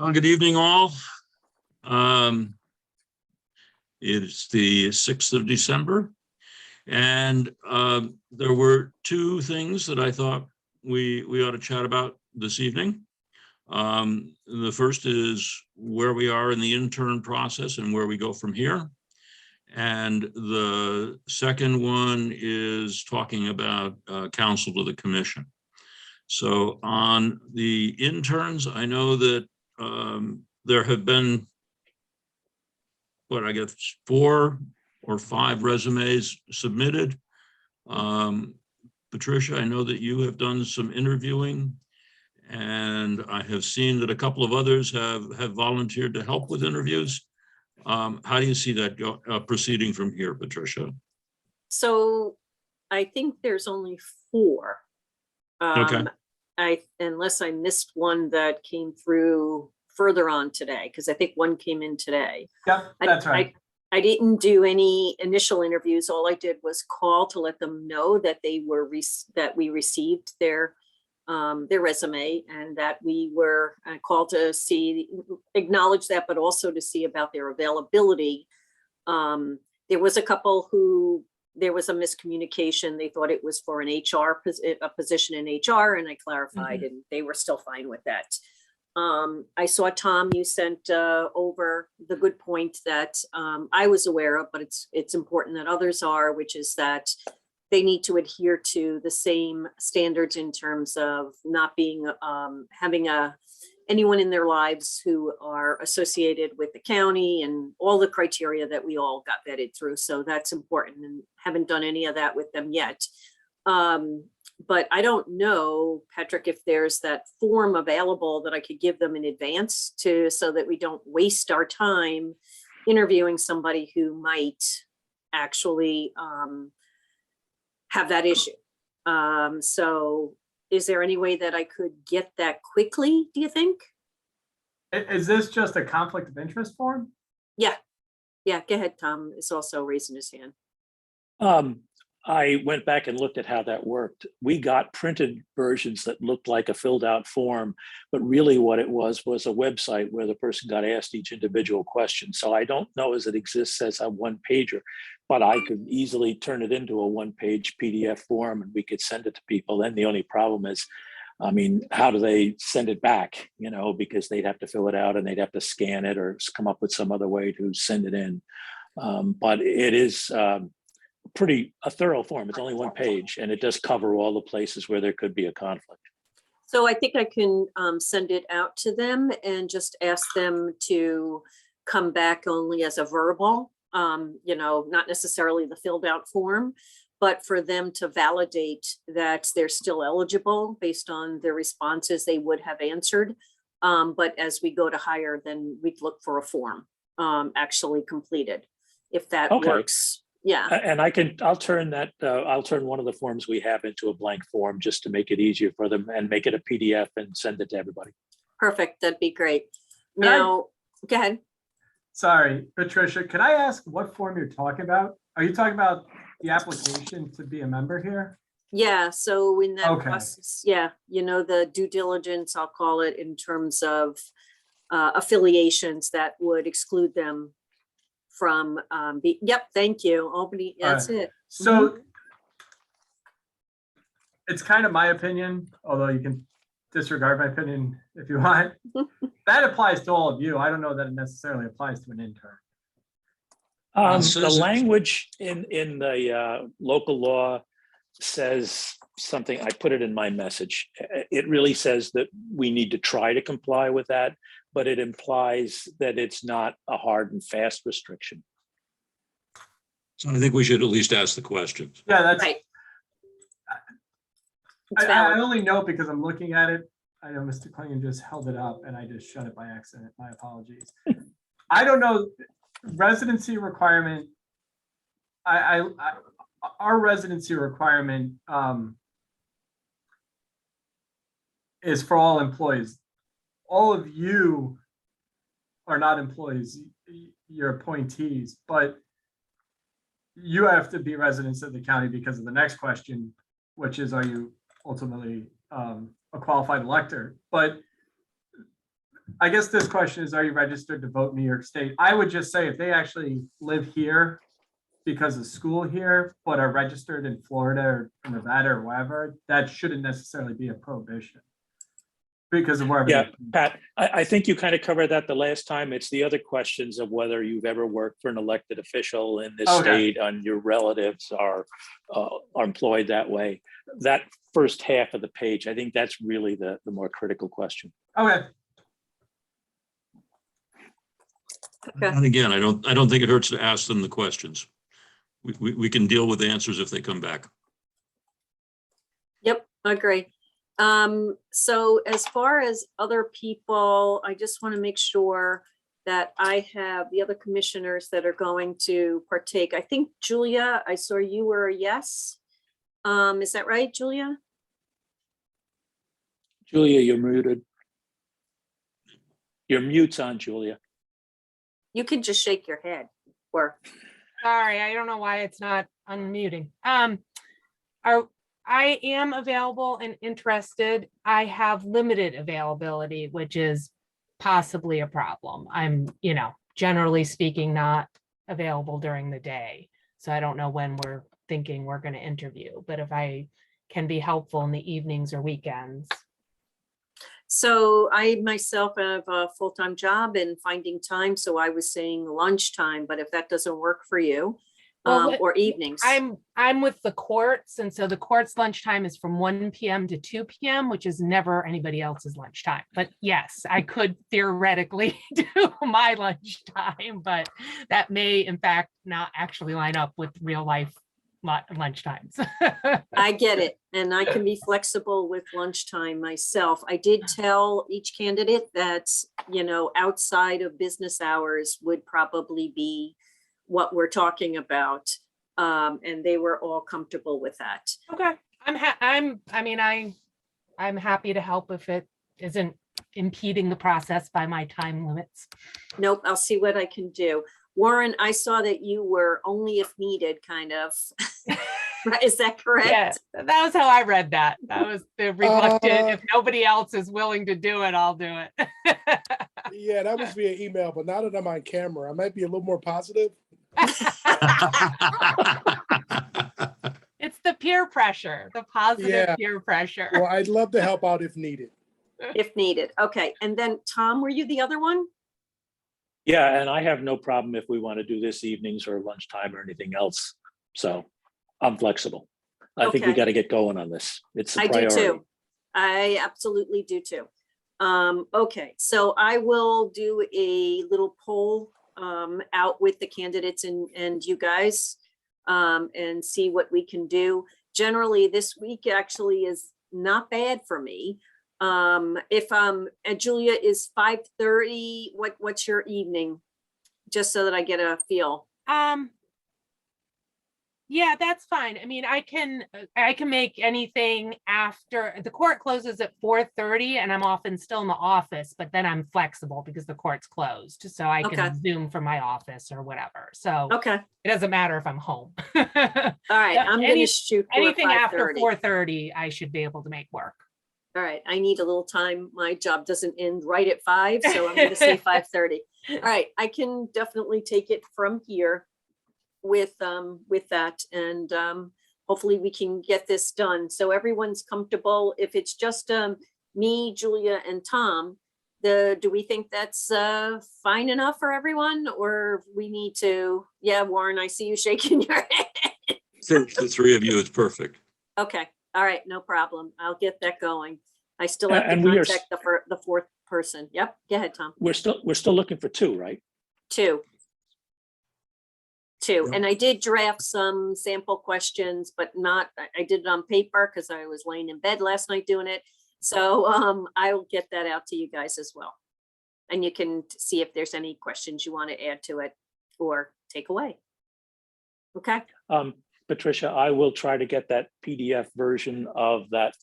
Well, good evening, all. It's the 6th of December, and there were two things that I thought we ought to chat about this evening. The first is where we are in the intern process and where we go from here. And the second one is talking about counsel to the commission. So on the interns, I know that there have been, I guess 4 or 5 resumes submitted. Patricia, I know that you have done some interviewing, and I have seen that a couple of others have volunteered to help with interviews. How do you see that proceeding from here, Patricia? So I think there's only 4. Okay. Unless I missed one that came through further on today, because I think one came in today. Yep, that's right. I didn't do any initial interviews. All I did was call to let them know that that we received their resume, and that we were called to acknowledge that, but also to see about their availability. There was a couple who there was a miscommunication. They thought it was for a position in HR, and I clarified, and they were still fine with that. I saw, Tom, you sent over the good point that I was aware of, but it's important that others are, which is that they need to adhere to the same standards in terms of not being having anyone in their lives who are associated with the county, and all the criteria that we all got vetted through. So that's important, and haven't done any of that with them yet. But I don't know, Patrick, if there's that form available that I could give them in advance so that we don't waste our time interviewing somebody who might actually have that issue. So is there any way that I could get that quickly, do you think? Is this just a conflict of interest form? Yeah, go ahead. Tom is also raising his hand. I went back and looked at how that worked. We got printed versions that looked like a filled out form, but really what it was a website where the person got asked each individual question. So I don't know as it exists as a one pager, but I could easily turn it into a 1-page PDF form and we could send it to people. Then the only problem is, I mean, how do they send it back? You know, because they'd have to fill it out and they'd have to scan it or come up with some other way to send it in. But it is a thorough form. It's only 1 page, and it does cover all the places where there could be a conflict. So I think I can send it out to them and just ask them to come back only as a verbal, you know, not necessarily the filled out form, but for them to validate that they're still eligible based on their responses they would have answered. But as we go to hire, then we'd look for a form actually completed, if that works. Yeah. And I'll turn one of the forms we have into a blank form just to make it easier for them and make it a PDF and send it to everybody. Perfect. That'd be great. Now, go ahead. Sorry, Patricia, could I ask what form you're talking about? Are you talking about the application to be a member here? Yeah. So in that process, yeah, you know, the due diligence, I'll call it, in terms of affiliations that would exclude them from thank you, Albany. That's it. So it's kind of my opinion, although you can disregard my opinion if you want. That applies to all of you. I don't know that it necessarily applies to an intern. The language in the local law says something. I put it in my message. It really says that we need to try to comply with that, but it implies that it's not a hard and fast restriction. So I think we should at least ask the question. Yeah, that's right. I only know because I'm looking at it. I know Mr. Klingon just held it up and I just shut it by accident. My apologies. I don't know. Residency requirement. Our residency requirement is for all employees. All of you are not employees, you're appointees, but you have to be residents of the county because of the next question, which is, are you ultimately a qualified elector? But I guess this question is, are you registered to vote in New York State? I would just say if they actually live here because of school here, but are registered in Florida or Nevada or wherever, that shouldn't necessarily be a prohibition. Because of wherever. Yeah, they- Pat, I think you kind of covered that the last time. It's the other questions of whether you've ever worked for an elected official in this Okay. state and your relatives are employed that way. That first half of the page, I think that's really the more critical question. Okay, Okay. And again, I don't think it hurts to ask them the questions. We can deal with the answers if they come back. Yep, agree. So as far as other people, I just want to make sure that I have the other commissioners that are going to partake. I think Julia, I saw you were a yes. Is that right, Julia? Julia, you're muted. Your mute's on, Julia. You can just shake your head or, Sorry, I don't know why it's not unmuting. I am available and interested. I have limited availability, which is possibly a problem. I'm, generally speaking, not available during the day. So I don't know when we're thinking we're going to interview, but if I can be helpful in the evenings or weekends. so I myself have a full-time job and finding time. So I was saying lunchtime, but if that doesn't work for you, Well, or evenings. I'm with the courts, and so the court's lunchtime is from 1 p.m. to 2 p.m., which is never anybody else's lunchtime. But yes, I could theoretically do my lunchtime, but that may in fact not actually line up with real life lunchtimes. I get it, and I can be flexible with lunchtime myself. I did tell each candidate that, outside of business hours would probably be what we're talking about. And they were all comfortable with that. Okay, I'm happy to help if it isn't impeding the process by my time limits. Nope, I'll see what I can do. Warren, I saw that you were only if needed, kind of. Is that correct? Yeah, that was how I read that. That was the reluctant, if nobody else is willing to do it, I'll do it. Yeah, that was via email, but now that I'm on camera, I might be a little more positive. It's the peer pressure, the positive Yeah. peer pressure. Well, I'd love to help out if needed. If needed. Okay, and then Tom, were you the other one? Yeah, and I have no problem if we want to do this evenings or lunchtime or anything else. So I'm flexible. I think we Okay. got to get going on this. It's a I do priority. too. I absolutely do too. Okay, so I will do a little poll out with the candidates and you guys and see what we can do. Generally, this week actually is not bad for me. If and Julia is 5:30, what's your evening? Just so that I get a feel. Yeah, that's fine. I mean, I can make anything after the court closes at 4:30 and I'm often still in the office, but then I'm flexible because the court's closed. So I can Okay. Zoom from my office or whatever. So Okay, it doesn't matter if I'm home. all right, Yeah, I'm gonna shoot for Anything after 5:30. 4:30, I should be able to make work. All right, I need a little time. My job doesn't end right at 5, so I'm gonna say 5:30. All right, I can definitely take it from here with that, and hopefully we can get this done. So everyone's comfortable. If it's just me, Julia, and Tom, do we think that's fine enough for everyone, or we need to? Yeah, Warren, I see you shaking your head. For the three of you, it's perfect. Okay, all right, no problem. I'll get that going. I still have to And we are contact the fourth person. Yep, go ahead, Tom. We're still looking for two, right? Two. Yep. And I did draft some sample questions, but I did it on paper because I was laying in bed last night doing it. So I'll get that out to you guys as well. And you can see if there's any questions you want to add to it or take away. Okay, Patricia, I will try to get that PDF version of that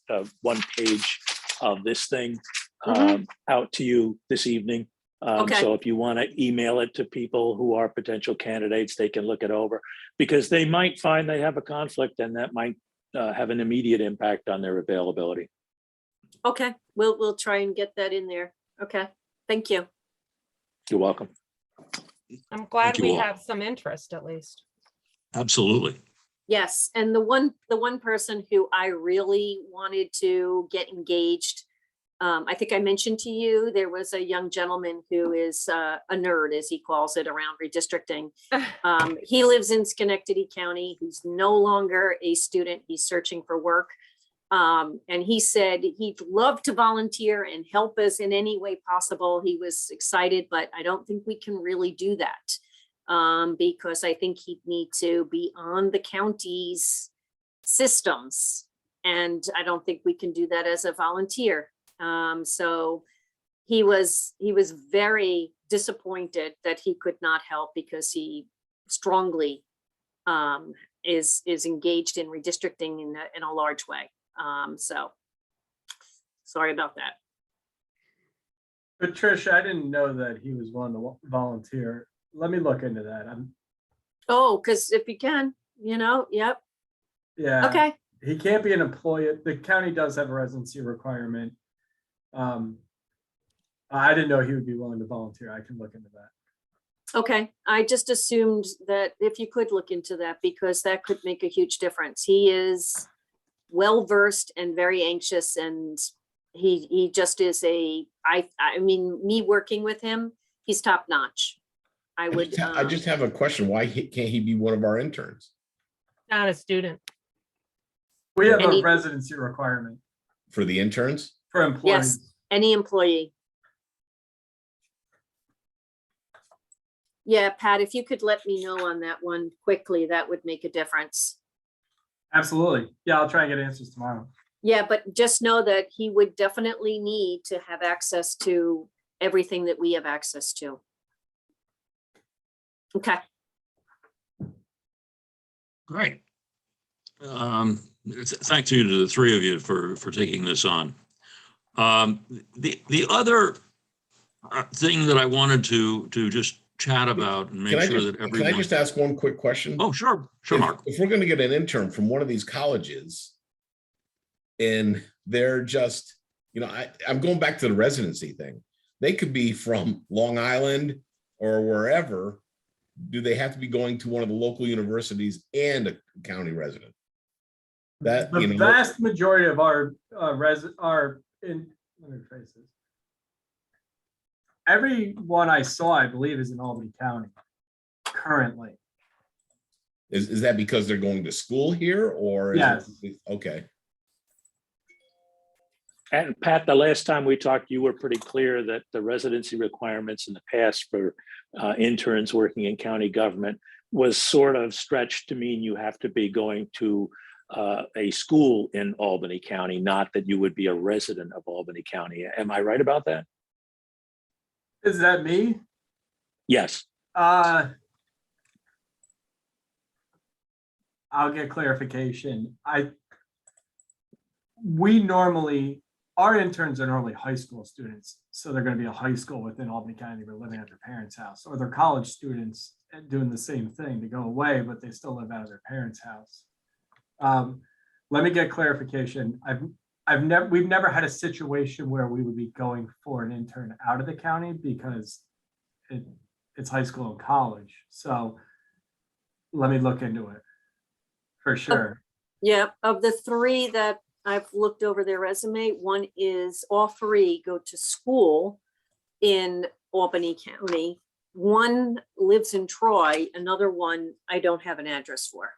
one page of this thing out to you this evening. Okay. So if you want to email it to people who are potential candidates, they can look it over because they might find they have a conflict and that might have an immediate impact on their availability. okay, we'll try and get that in there. Okay, Thank you. You're welcome. I'm glad you we all. have some interest at least. Absolutely. Yes, and the one person who I really wanted to get engaged, I think I mentioned to you, there was a young gentleman who is a nerd, as he calls it, around redistricting. He lives in Schenectady County. He's no longer a student. He's searching for work. And he said he'd love to volunteer and help us in any way possible. He was excited, but I don't think we can really do that. Because I think he'd need to be on the county's systems. And I don't think we can do that as a volunteer. So he was very disappointed that he could not help because he strongly is engaged in redistricting in a large way. So sorry about that. But Trish, I didn't know that he was willing to volunteer. Let me look into that. Oh, because if you can, yep. Yeah. Okay. He can't be an employee. The county does have a residency requirement. I didn't know he would be willing to volunteer. I can look into that. Okay, I just assumed that if you could look into that, because that could make a huge difference. He is well-versed and very anxious, and he just is I mean, me working with him, he's top-notch. I just have a question. Why can't he be one of our interns? Not a student. We have And a he- residency requirement For the interns? for employees. Yes, any employee. Yeah, Pat, if you could let me know on that one quickly, that would make a difference. Absolutely. Yeah, I'll try and get answers tomorrow. Yeah, but just know that he would definitely need to have access to everything that we have access to. Okay. Great. Thank you to the three of you for taking this on. The other thing that I wanted to just chat about and make sure that Can I everyone. just ask one quick question? Oh, sure, Mark. If we're going to get an intern from one of these colleges and they're just, I'm going back to the residency thing. They could be from Long Island or wherever. Do they have to be going to one of the local universities and a county resident? That, The vast majority of our let me rephrase this. Everyone I saw, I believe, is in Albany County currently. is that because they're going to school here or? Yes. Okay. And Pat, the last time we talked, you were pretty clear that the residency requirements in the past for interns working in county government was sort of stretched to mean you have to be going to a school in Albany County, not that you would be a resident of Albany County. Am I right about that? Is that me? Yes. I'll get clarification. Our interns are normally high school students, so they're going to be a high school within Albany County. They're living at their parents' house, or they're college students and doing the same thing to go away, but they still live out of their parents' house. Let me get clarification. We've never had a situation where we would be going for an intern out of the county because it's high school and college. So let me look into it for sure. Yeah, of the three that I've looked over their resume, all three go to school in Albany County. One lives in Troy, another one I don't have an address for.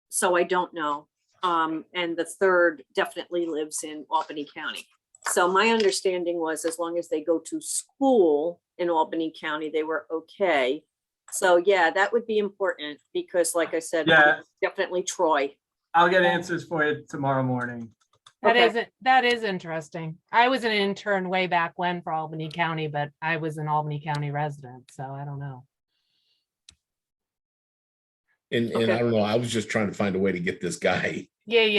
So I don't know. And the third definitely lives in Albany County. So my understanding was as long as they go to school in Albany County, they were okay. So yeah, that would be important because like I said, Yeah. definitely Troy. I'll get answers for you tomorrow morning. That is interesting. I was an intern way back when for Albany County, but I was an Albany County resident, so I don't know. And Okay. I don't know, I was just trying to find a way to get this guy. Yeah.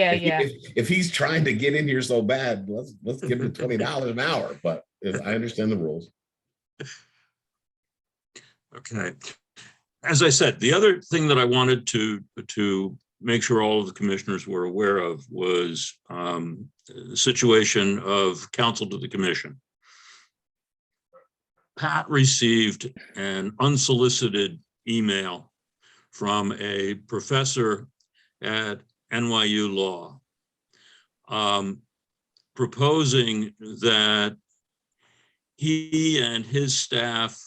If he's trying to get in here so bad, let's give him $20 an hour, but I understand the rules. Okay. As I said, the other thing that I wanted to make sure all of the commissioners were aware of was the situation of counsel to the commission. Pat received an unsolicited email from a professor at NYU Law proposing that he and his staff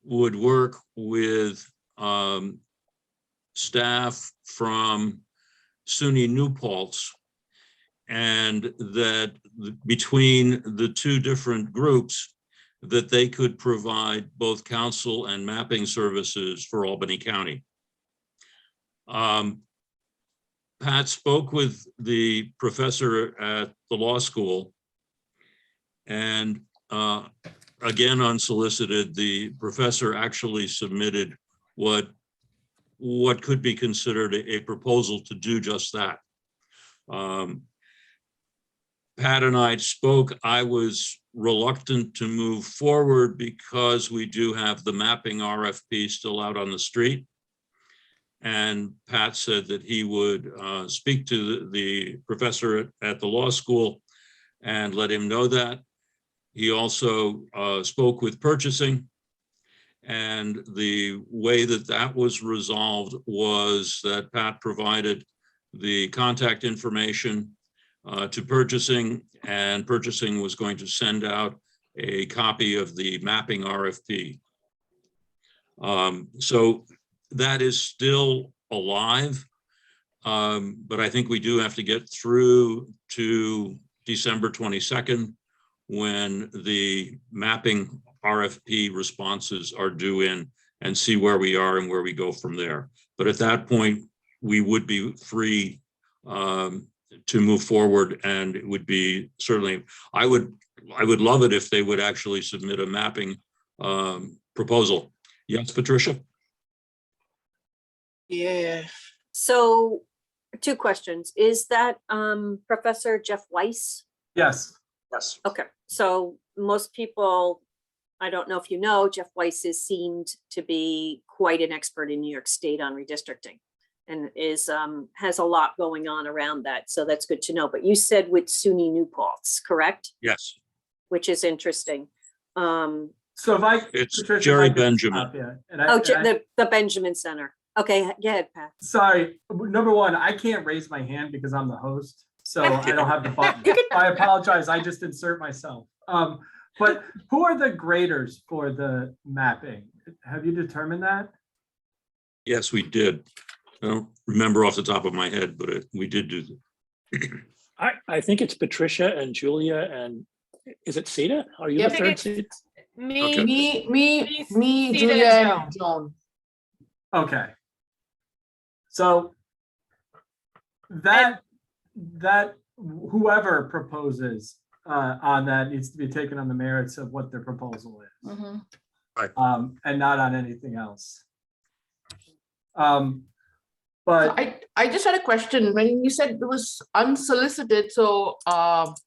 would work with staff from SUNY New Paltz, and that between the two different groups, that they could provide both counsel and mapping services for Albany County. Pat spoke with the professor at the law school, and again, unsolicited, the professor actually submitted what could be considered a proposal to do just that. Pat and I spoke. I was reluctant to move forward because we do have the mapping RFP still out on the street. And Pat said that he would speak to the professor at the law school and let him know that. He also spoke with purchasing. And the way that that was resolved was that Pat provided the contact information to purchasing, and purchasing was going to send out a copy of the mapping RFP. So that is still alive, but I think we do have to get through to December 22nd when the mapping RFP responses are due in, and see where we are and where we go from there. But at that point, we would be free to move forward, and it would be certainly, I would love it if they would actually submit a mapping proposal. Yes, Patricia? Yeah. So 2 questions. Is that Professor Jeff Weiss? Yes. Yes. Okay, so most people, I don't know if you know, Jeff Weiss is seen to be quite an expert in New York State on redistricting, and is has a lot going on around that. So that's good to know. But you said with SUNY New Paltz, correct? Yes. Which is interesting. So if I, It's Patricia, if Jerry I could Benjamin. stop you, and I- The Benjamin Center. Okay, go ahead, Pat. Sorry, number one, I can't raise my hand because I'm the host, so I don't have the button. I apologize, I just insert myself. But who are the graders for the mapping? Have you determined that? Yes, we did. I don't remember off the top of my head, but we did do that. I think it's Patricia and Julia, and is it Sita? Are you Yeah, the I third think seat? Me, Okay. Me, Sita Julia, and and Joan. Okay. So that whoever proposes on that needs to be taken on the merits of what their proposal is. Mhm. And not on anything else. So But I just had a question. When you said it was unsolicited, so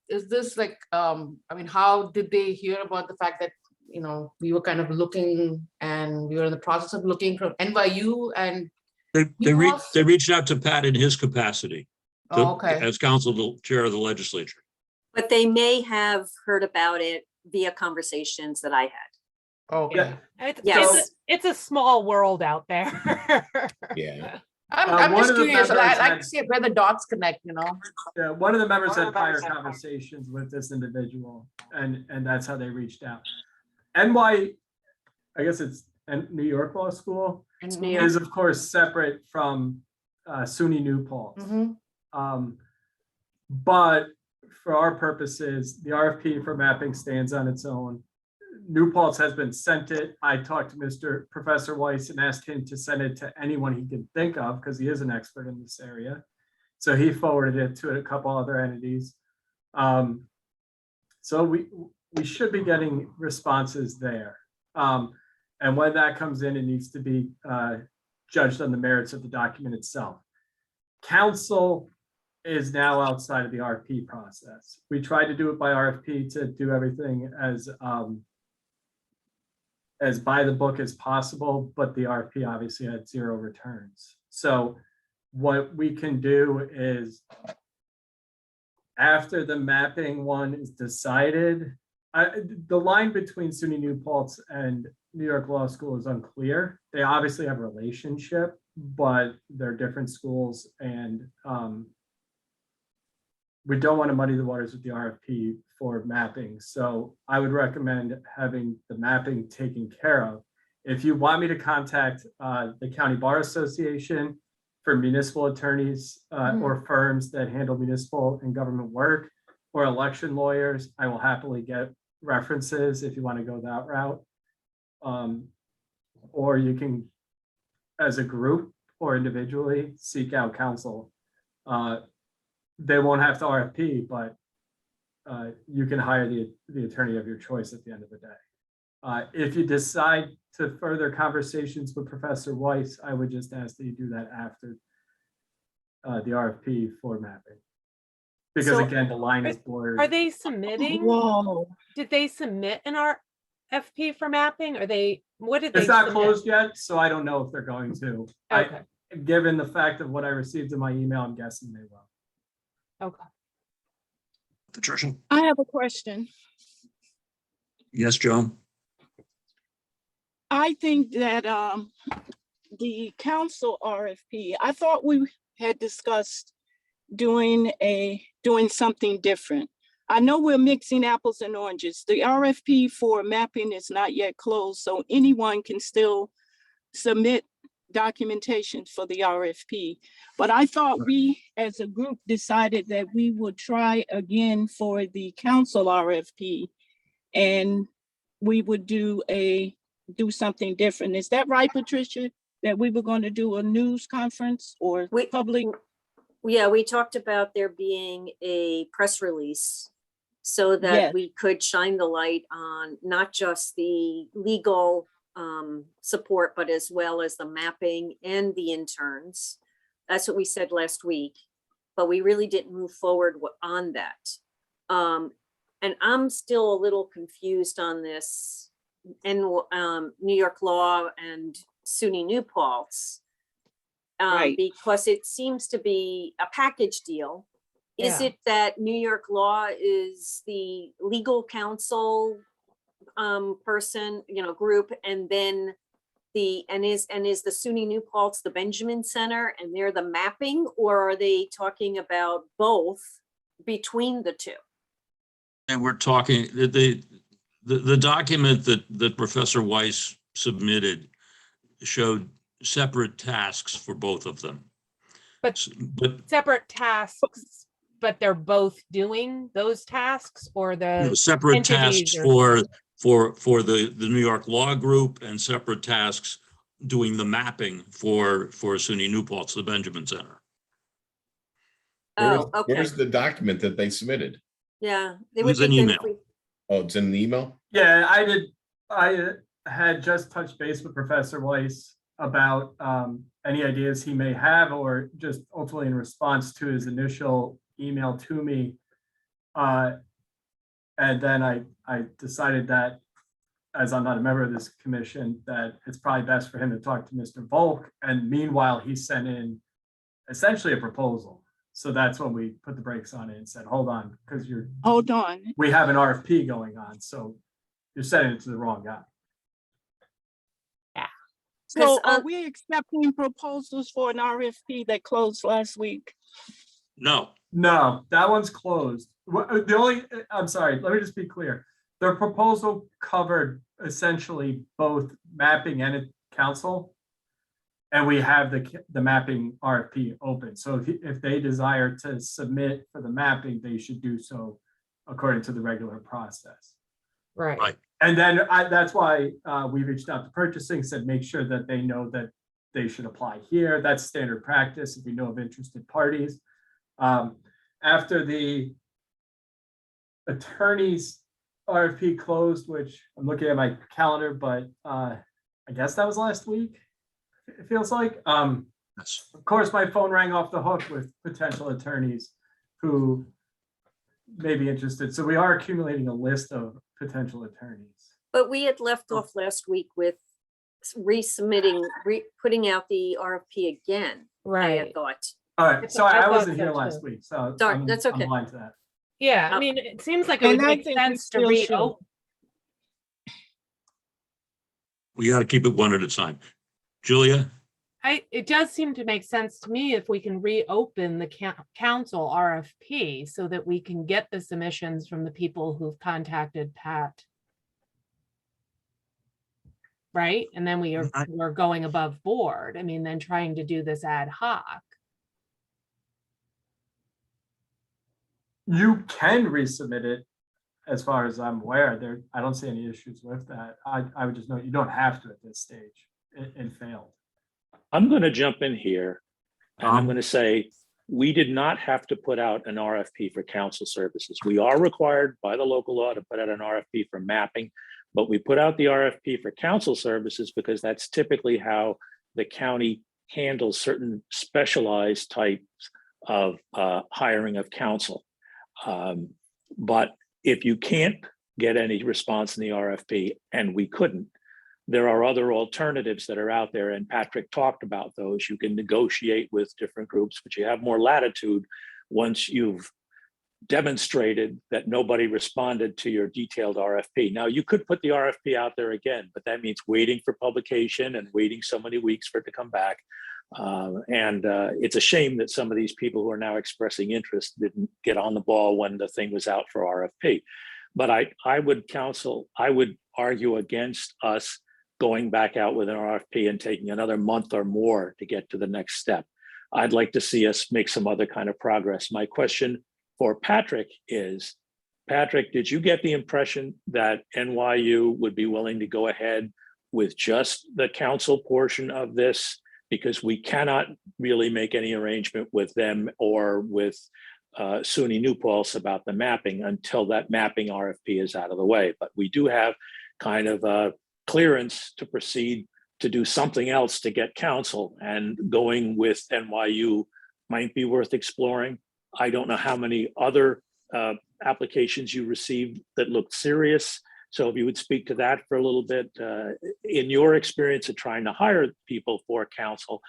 is this like, I mean, how did they hear about the fact that, you know, we were kind of looking and we were in the process of looking from NYU and They reached out to Pat in his capacity oh, okay. as chair of the legislature. But they may have heard about it via conversations that I had. Okay. yeah, Yes. it's a small world out there. Yeah. I'm one just of the curious. I members like had- to see where the dots connect, you know? yeah, one of the members had prior conversations with this individual, and that's how they reached out. I guess it's New York Law School, It's New York. is of course separate from SUNY New Paltz. Mm-hmm. But for our purposes, the RFP for mapping stands on its own. New Paltz has been sent it. I talked to Professor Weiss and asked him to send it to anyone he can think of, because he is an expert in this area. So he forwarded it to a couple other entities. So we should be getting responses there. And when that comes in, it needs to be judged on the merits of the document itself. Council is now outside of the RFP process. We tried to do it by RFP to do everything as by the book as possible, but the RFP obviously had 0 returns. So what we can do is, after the mapping one is decided, The line between SUNY New Paltz and New York Law School is unclear. They obviously have a relationship, but they're different schools, and we don't want to muddy the waters with the RFP for mapping. So I would recommend having the mapping taken care of. If you want me to contact the County Bar Association for municipal attorneys or firms that handle municipal and government work, or election lawyers, I will happily get references if you want to go that route. Or you can, as a group or individually, seek out counsel. They won't have to RFP, but you can hire the attorney of your choice at the end of the day. If you decide to further conversations with Professor Weiss, I would just ask that you do that after the RFP for mapping. Because So, again, the line is blurred. Are they submitting? Whoa. Did they submit an RFP for mapping? Or what did they? It's not submit? closed yet, so I don't know if they're going to. Okay, Given the fact of what I received in my email, I'm guessing they will. okay. Patricia? I have a question. Yes, Joan? I think that the council RFP, I thought we had discussed doing something different. I know we're mixing apples and oranges. The RFP for mapping is not yet closed, so anyone can still submit documentation for the RFP. But I thought we, as a group, decided that we would try again for the council RFP, and we would do something different. Is that right, Patricia? That we were going to do a news conference or public? Yeah, we talked about there being a press release so that Yes. we could shine the light on not just the legal support, but as well as the mapping and the interns. That's what we said last week, but we really didn't move forward on that. And I'm still a little confused on this and New York Law and SUNY New Paltz. Right. Because it seems to be a package deal. Is Yeah. it that New York Law is the legal counsel person, group, and then is the SUNY New Paltz the Benjamin Center and they're the mapping, or are they talking about both between the two? And we're talking, the document that Professor Weiss submitted showed separate tasks for both of them. But But separate tasks, but they're both doing those tasks, or the separate entities tasks are- for the New York Law Group, and separate tasks doing the mapping for SUNY New Paltz, the Benjamin Center. Oh, okay. Where's the document that they submitted? Yeah. It was an email. Oh, it's in an email? Yeah, I had just touched base with Professor Weiss about any ideas he may have, or just ultimately in response to his initial email to me. And then I decided that, as I'm not a member of this commission, that it's probably best for him to talk to Mr. Volk. And meanwhile, he sent in essentially a proposal. So that's when we put the brakes on it and said, hold on, because Hold on. we have an RFP going on. So you're sending it to the wrong guy. So 'Cause, are we accepting proposals for an RFP that closed last week? No, No, that one's closed. I'm sorry, let me just be clear. The proposal covered essentially both mapping and council. And we have the mapping RFP open. So if they desire to submit for the mapping, they should do so according to the regular process. Right. Right. And then that's why we reached out to purchasing, said, make sure that they know that they should apply here. That's standard practice if we know of interested parties. After the attorney's RFP closed, which I'm looking at my calendar, but I guess that was last week, it feels like. yes. Of course, my phone rang off the hook with potential attorneys who may be interested. So we are accumulating a list of potential attorneys. But we had left off last week with resubmitting, putting out the RFP again, I had Right. thought. All right, It's- so I I thought wasn't so here too. last week, so Sorry, I'm that's okay. blind to that. Yeah, I Uh, mean, it seems like it would And I make think we sense to still should. reopen. We got to keep it one at a time. Julia? It does seem to make sense to me if we can reopen the council RFP so that we can get the submissions from the people who've contacted Pat. Right? And then we're going above board. I mean, then trying to do this ad hoc. You can resubmit it, as far as I'm aware. There, I don't see any issues with that. I would just note, you don't have to at this stage. It failed. I'm going to jump in here and I'm Um, going to say, we did not have to put out an RFP for council services. We are required by the local law to put out an RFP for mapping, but we put out the RFP for council services because that's typically how the county handles certain specialized types of hiring of counsel. But if you can't get any response in the RFP, and we couldn't, there are other alternatives that are out there, and Patrick talked about those. You can negotiate with different groups, but you have more latitude once you've demonstrated that nobody responded to your detailed RFP. Now, you could put the RFP out there again, but that means waiting for publication and waiting so many weeks for it to come back. It's a shame that some of these people who are now expressing interest didn't get on the ball when the thing was out for RFP. But I would argue against us going back out with an RFP and taking another month or more to get to the next step. I'd like to see us make some other kind of progress. My question for Patrick is, Patrick, did you get the impression that NYU would be willing to go ahead with just the council portion of this? Because we cannot really make any arrangement with them or with SUNY New Paltz about the mapping until that mapping RFP is out of the way. But we do have kind of a clearance to proceed to do something else to get counsel, and going with NYU might be worth exploring. I don't know how many other applications you received that looked serious. So if you would speak to that for a little bit, in your experience of trying to hire people for counsel,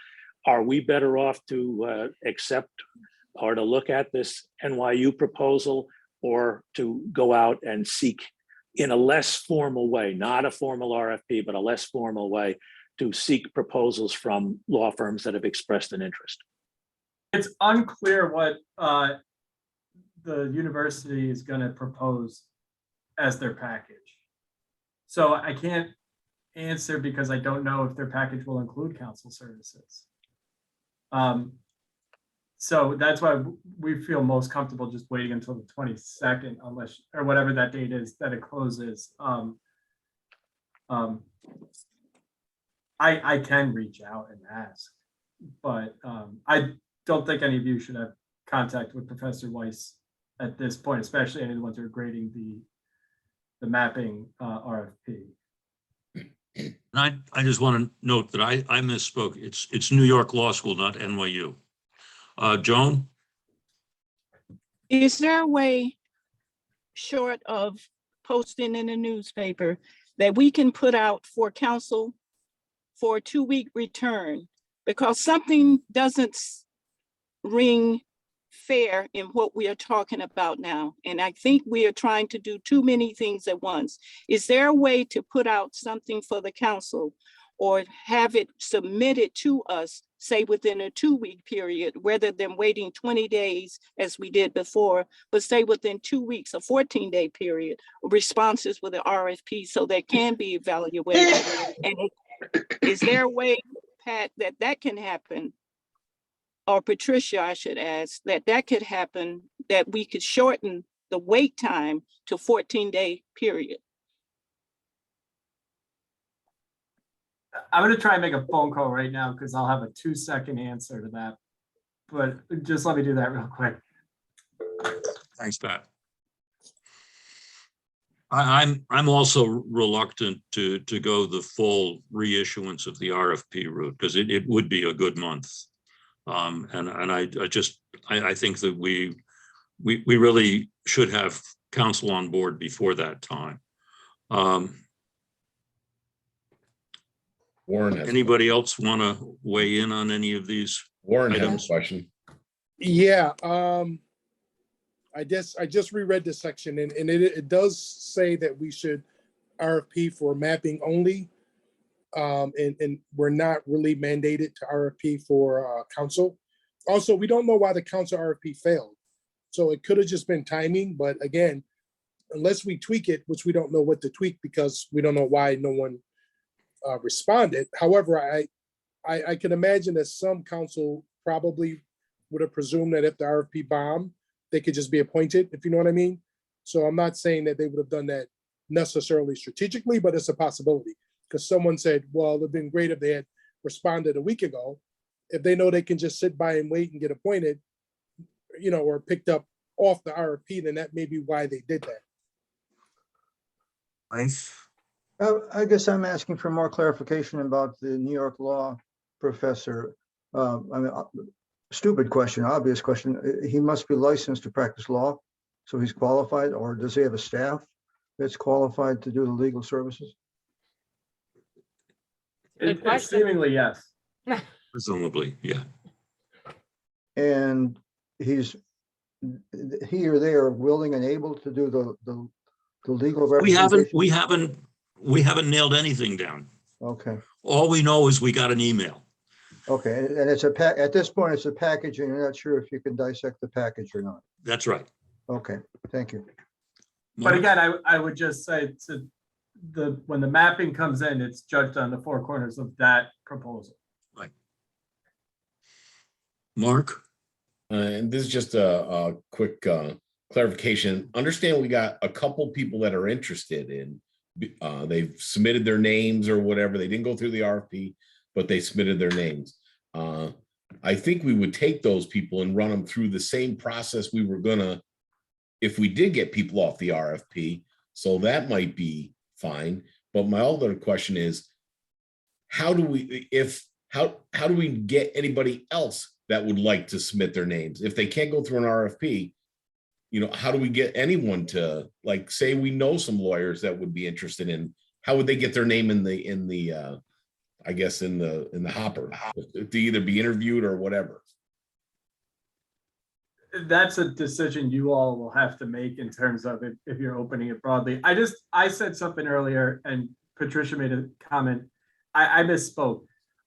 are we better off to accept or to look at this NYU proposal, or to go out and seek in a less formal way, not a formal RFP, but a less formal way, to seek proposals from law firms that have expressed an interest? It's unclear what the university is going to propose as their package. So I can't answer because I don't know if their package will include counsel services. So that's why we feel most comfortable just waiting until the 22nd, unless, or whatever that date is that it closes. I can reach out and ask, but I don't think any of you should have contact with Professor Weiss at this point, especially any of the ones who are grading the mapping RFP. And I just want to note that I misspoke. It's New York Law School, not NYU. Joan? Is there a way, short of posting in the newspaper, that we can put out for counsel for a 2-week return? Because something doesn't ring fair in what we are talking about now. And I think we are trying to do too many things at once. Is there a way to put out something for the council, or have it submitted to us, say within a 2-week period, rather than waiting 20 days as we did before, but say within 2 weeks, a 14-day period, responses with the RFP, so they can be evaluated? And is there a way, Pat, that can happen? Or Patricia, I should ask, that could happen, that we could shorten the wait time to 14-day period? I'm going to try and make a phone call right now because I'll have a 2-second answer to that. But just let me do that real quick. Thanks, Pat. I'm also reluctant to go the full reissuance of the RFP route, because it would be a good month. And I think that we really should have counsel on board before that time. Warren has. Anybody else want to weigh in on any of these? Warren has items? a question. Yeah, I just reread this section and it does say that we should RFP for mapping only. And we're not really mandated to RFP for council. Also, we don't know why the council RFP failed. So it could have just been timing, but again, unless we tweak it, which we don't know what to tweak because we don't know why no one responded. However, I can imagine that some council probably would have presumed that if the RFP bombed, they could just be appointed, if you know what I mean. So I'm not saying that they would have done that necessarily strategically, but it's a possibility. Because someone said, well, it'd been great if they had responded a week ago. If they know they can just sit by and wait and get appointed, you know, or picked up off the RFP, then that may be why they did that. Nice. I guess I'm asking for more clarification about the New York law professor. I mean, stupid question, obvious question. He must be licensed to practice law, so he's qualified, or does he have a staff that's qualified to do the legal services? Good question. Seemingly, yes. Presumably, yeah. And he or they are willing and able to do the legal We representation? we haven't nailed anything down. Okay, All we know is we got an email. okay, and it's at this point, it's a package, and you're not sure if you can dissect the package or not. That's right. Okay, thank you. But again, I would just say when the mapping comes in, it's judged on the four corners of that proposal. Right. Mark? And this is just a quick clarification. Understand we got a couple people that are interested in, they've submitted their names or whatever. They didn't go through the RFP, but they submitted their names. I think we would take those people and run them through the same process we were gonna, if we did get people off the RFP. So that might be fine. But my other question is, how do we get anybody else that would like to submit their names? If they can't go through an RFP, you know, how do we get anyone to, like, say we know some lawyers that would be interested in, how would they get their name in the I guess in the hopper to either be interviewed or whatever? That's a decision you all will have to make in terms of if you're opening it broadly. I said something earlier and Patricia made a comment. I misspoke.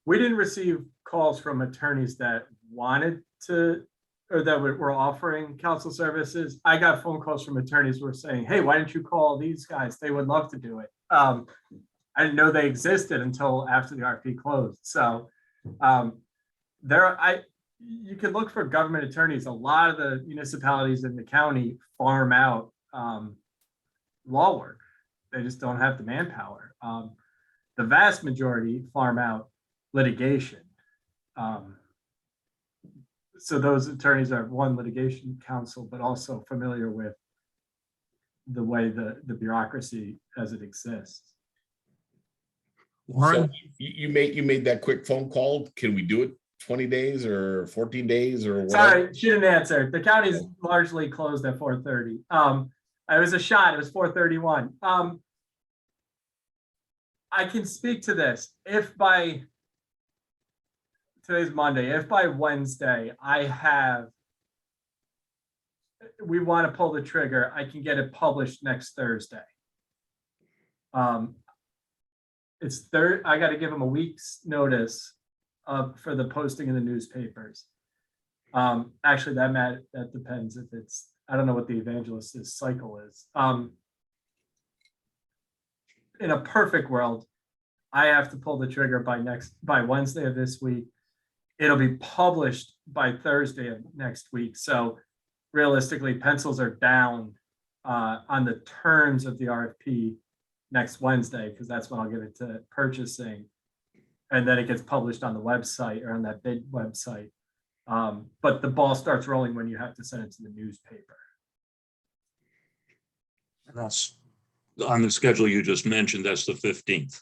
We didn't receive calls from attorneys that wanted to, or that were offering counsel services. I got phone calls from attorneys who were saying, hey, why didn't you call these guys? They would love to do it. I didn't know they existed until after the RFP closed. So you can look for government attorneys. A lot of the municipalities in the county farm out law work. They just don't have the manpower. The vast majority farm out litigation. So those attorneys are one, litigation counsel, but also familiar with the way the bureaucracy as it exists. Warren? So you made that quick phone call. Can we do it 20 days or 14 days or whatever? Sorry, she didn't answer. The county's largely closed at 4:30. It was a shot. It was 4:31. I can speak to this. If by today's Monday, if by Wednesday we want to pull the trigger, I can get it published next Thursday. I got to give them a week's notice for the posting in the newspapers. Actually, that depends if it's, I don't know what the evangelist's cycle is. In a perfect world, I have to pull the trigger by Wednesday of this week. It'll be published by Thursday of next week. So realistically, pencils are down on the terms of the RFP next Wednesday, because that's when I'll give it to purchasing. And then it gets published on the website or on that bid website. But the ball starts rolling when you have to send it to the newspaper. And that's on the schedule you just mentioned. That's the 15th.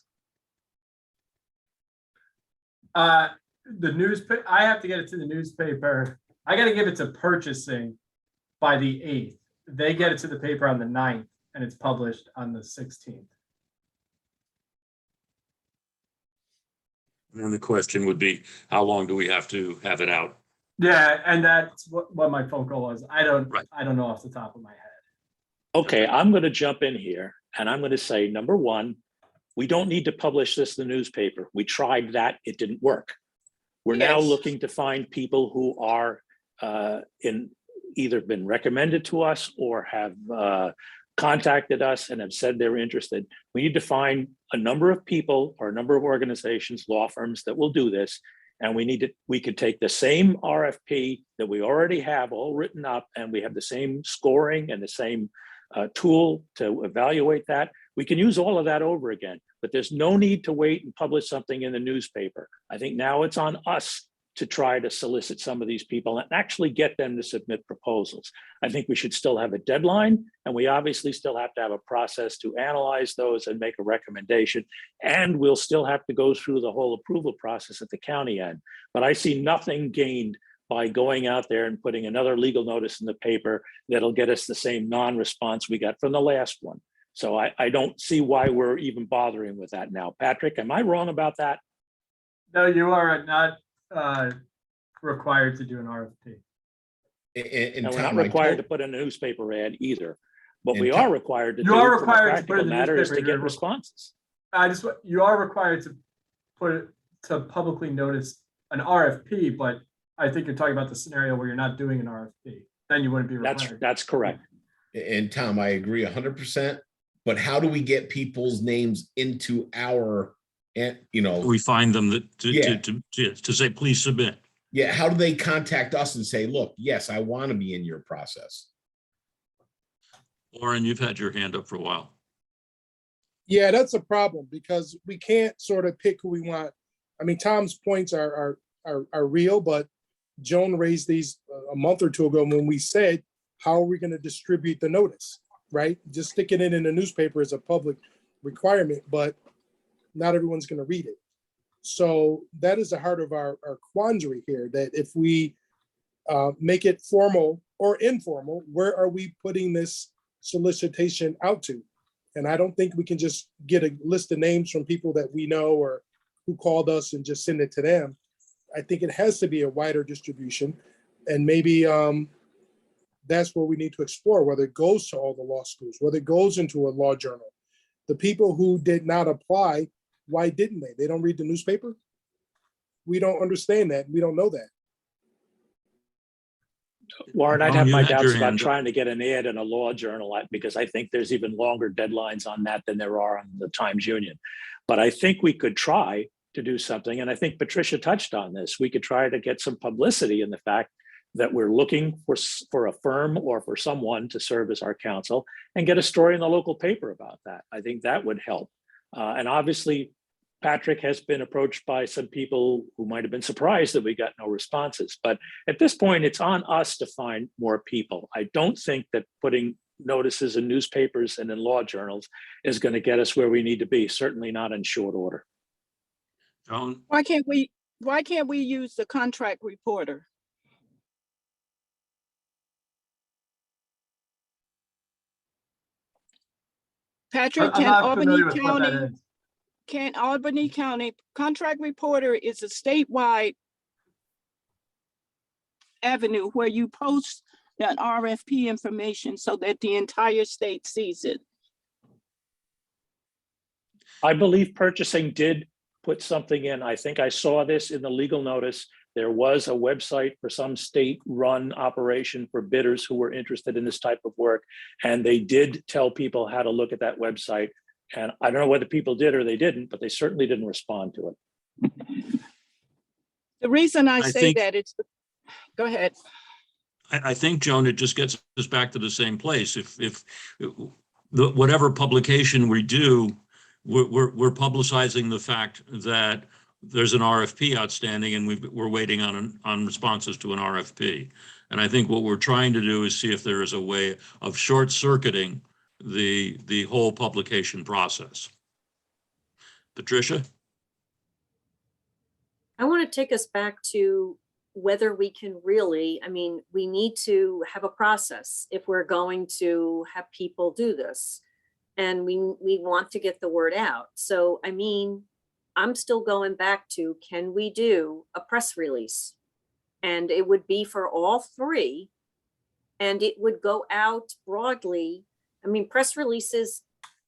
The newspaper, I have to get it to the newspaper. I got to give it to purchasing by the 8th. They get it to the paper on the 9th and it's published on the 16th. And then the question would be, how long do we have to have it out? Yeah, and that's what my phone call was. I don't Right. know off the top of my head. Okay, I'm going to jump in here and I'm going to say, number one, we don't need to publish this in the newspaper. We tried that, it didn't work. We're now Yes. looking to find people who are in either been recommended to us or have contacted us and have said they're interested. We need to find a number of people or a number of organizations, law firms that will do this. And we could take the same RFP that we already have all written up, and we have the same scoring and the same tool to evaluate that. We can use all of that over again, but there's no need to wait and publish something in the newspaper. I think now it's on us to try to solicit some of these people and actually get them to submit proposals. I think we should still have a deadline, and we obviously still have to have a process to analyze those and make a recommendation. And we'll still have to go through the whole approval process at the county end. But I see nothing gained by going out there and putting another legal notice in the paper that'll get us the same non-response we got from the last one. So I don't see why we're even bothering with that now. Patrick, am I wrong about that? No, you are not required to do an RFP. And And we're not Tom, I required to told- put in a newspaper ad either. What And we Tom- are required to You do are from a required to put practical in the matter is to newspaper. get You're responses. You are required to to publicly notice an RFP, but I think you're talking about the scenario where you're not doing an RFP. Then you wouldn't be required. That's correct. and Tom, I agree 100%. But how do we get people's names into our, and We find them Yeah. to say, please submit. yeah, how do they contact us and say, look, yes, I want to be in your process? Lauren, you've had your hand up for a while. Yeah, that's a problem because we can't sort of pick who we want. I mean, Tom's points are real, but Joan raised these a month or two ago when we said, how are we going to distribute the notice, right? Just sticking it in the newspaper is a public requirement, but not everyone's going to read it. So that is the heart of our quandary here, that if we make it formal or informal, where are we putting this solicitation out to? And I don't think we can just get a list of names from people that we know or who called us and just send it to them. I think it has to be a wider distribution. And maybe that's where we need to explore, whether it goes to all the law schools, whether it goes into a law journal. The people who did not apply, why didn't they? They don't read the newspaper? We don't understand that. We don't know that. Warren, I'd Tom, have you my had your doubts about hand up. trying to get an ad in a law journal because I think there's even longer deadlines on that than there are on the Times Union. But I think we could try to do something. And I think Patricia touched on this. We could try to get some publicity in the fact that we're looking for a firm or for someone to serve as our counsel and get a story in the local paper about that. I think that would help. And obviously, Patrick has been approached by some people who might have been surprised that we got no responses. But at this point, it's on us to find more people. I don't think that putting notices in newspapers and in law journals is going to get us where we need to be, certainly not in short order. Joan, Why can't we use the contract reporter? Patrick, I'm can not Albany familiar with what that County, is. can Albany County, contract reporter is a statewide avenue where you post that RFP information so that the entire state sees it. I believe purchasing did put something in. I think I saw this in the legal notice. There was a website for some state-run operation for bidders who were interested in this type of work. And they did tell people how to look at that website. And I don't know whether people did or they didn't, but they certainly didn't respond to it. The reason I I say think- that it's, go ahead. I think, Joan, it just gets us back to the same place. If whatever publication we do, we're publicizing the fact that there's an RFP outstanding and we're waiting on responses to an RFP. And I think what we're trying to do is see if there is a way of short circuiting the whole publication process. Patricia? I want to take us back to whether we can really, I mean, we need to have a process if we're going to have people do this. And we want to get the word out. So, I mean, I'm still going back to, can we do a press release? And it would be for all three. And it would go out broadly. I mean, press releases,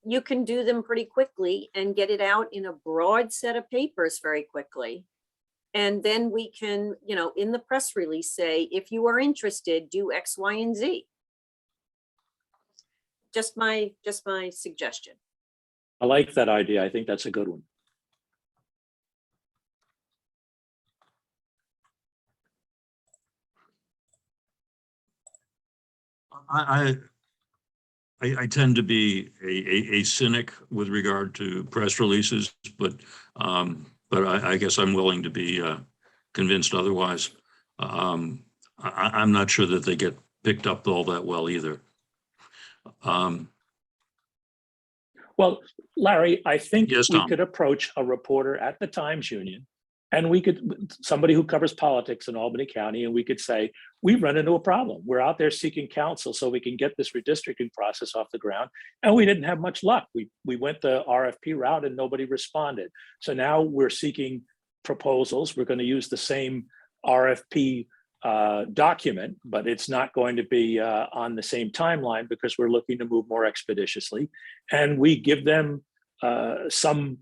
you can do them pretty quickly and get it out in a broad set of papers very quickly. And then we can, you know, in the press release say, if you are interested, do X, Y, and Z. Just my suggestion. I like that idea. I think that's a good one. I tend to be a cynic with regard to press releases, but I guess I'm willing to be convinced otherwise. I'm not sure that they get picked up all that well either. Well, Larry, I think Yes, we Tom. could approach a reporter at the Times Union, and we could, somebody who covers politics in Albany County, and we could say, we run into a problem. We're out there seeking counsel so we can get this redistricting process off the ground. And we didn't have much luck. We went the RFP route and nobody responded. So now we're seeking proposals. We're going to use the same RFP document, but it's not going to be on the same timeline because we're looking to move more expeditiously. And we give them some